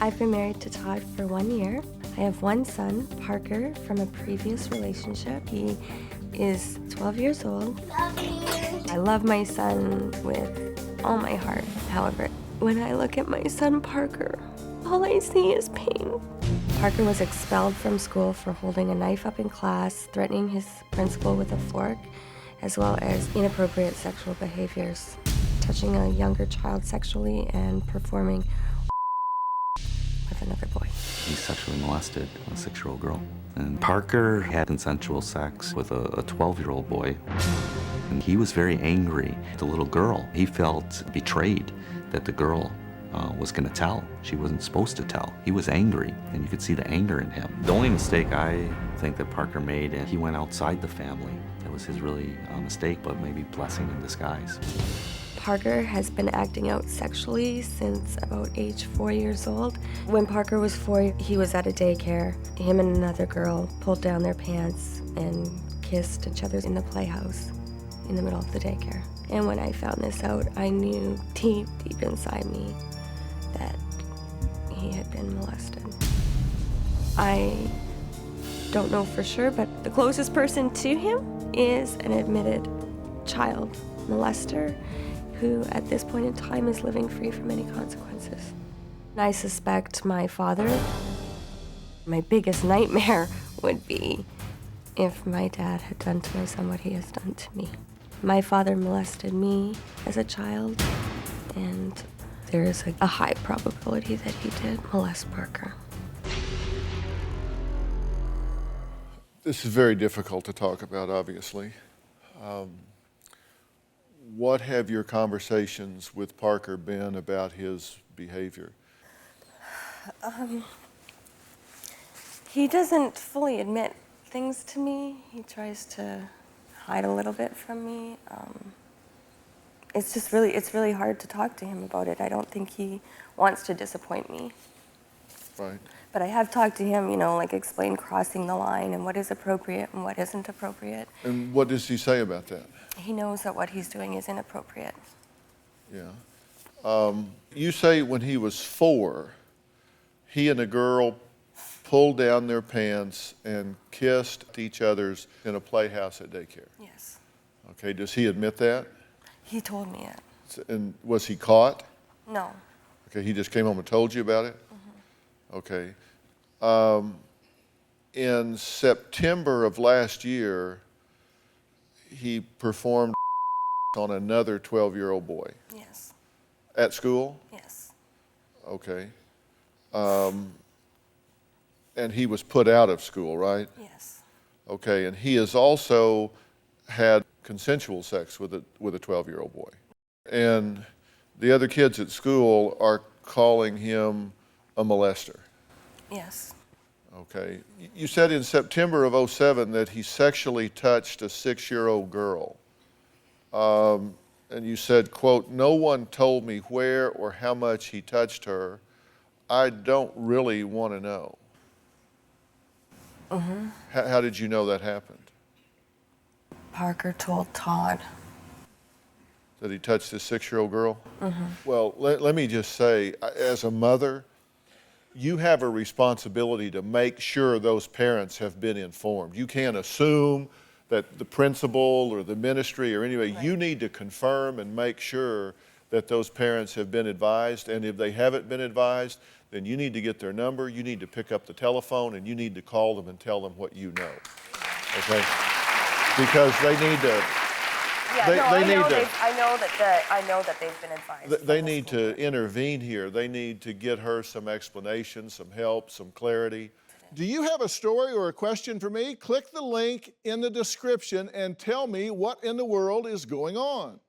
I've been married to Todd for 1 year. I have one son, Parker, from a previous relationship. He is 12 years old. Love you. I love my son with all my heart. However, when I look at my son, Parker, all I see is pain. Parker was expelled from school for holding a knife up in class, threatening his principal with a fork, as well as inappropriate sexual behaviors, touching a younger child sexually and performing with another boy. He sexually molested a 6-year-old girl. And Parker had consensual sex with a 12-year-old boy. And he was very angry at the little girl. He felt betrayed that the girl was gonna tell. She wasn't supposed to tell. He was angry, and you could see the anger in him. The only mistake I think that Parker made, and he went outside the family. That was his really mistake, but maybe blessing in disguise. Parker has been acting out sexually since about age 4 years old. When Parker was 4, he was at a daycare. Him and another girl pulled down their pants and kissed each other in the playhouse in the middle of the daycare. And when I found this out, I knew deep, deep inside me that he had been molested. I don't know for sure, but the closest person to him is an admitted child molester who at this point in time is living free from any consequences. I suspect my father, my biggest nightmare would be if my dad had done to my son what he has done to me. My father molested me as a child, and there is a high probability that he did molest Parker. This is very difficult to talk about, obviously. What have your conversations with Parker been about his behavior? He doesn't fully admit things to me. He tries to hide a little bit from me. It's really hard to talk to him about it. I don't think he wants to disappoint me. Right. But I have talked to him, like explain crossing the line and what is appropriate and what isn't appropriate. And what does he say about that? He knows that what he's doing is inappropriate. Yeah. You say when he was 4, he and a girl pulled down their pants and kissed each other's in a playhouse at daycare. Yes. Okay, does he admit that? He told me it. And was he caught? No. Okay, he just came home and told you about it? Okay. In September of last year, he performed on another 12-year-old boy. Yes. At school? Yes. Okay. And he was put out of school, right? Yes. Okay, and he has also had consensual sex with a 12-year-old boy. And the other kids at school are calling him a molester. Yes. Okay. You said in September of '07 that he sexually touched a 6-year-old girl. And you said, quote, "No one told me where or how much he touched her. I don't really want to know." Mm-hmm. How did you know that happened? Parker told Todd. That he touched this 6-year-old girl? Mm-hmm. Well, let me just say, as a mother, you have a responsibility to make sure those parents have been informed. You can't assume that the principal or the ministry or anybody, Right. You need to confirm and make sure that those parents have been advised, and if they haven't been advised, then you need to get their number, you need to pick up the telephone, and you need to call them and tell them what you know, okay? Because they need to, I know that they've been advised. they need to intervene here. They need to get her some explanation, some help, some clarity. Do you have a story or a question for me? Click the link in the description and tell me what in the world is going on.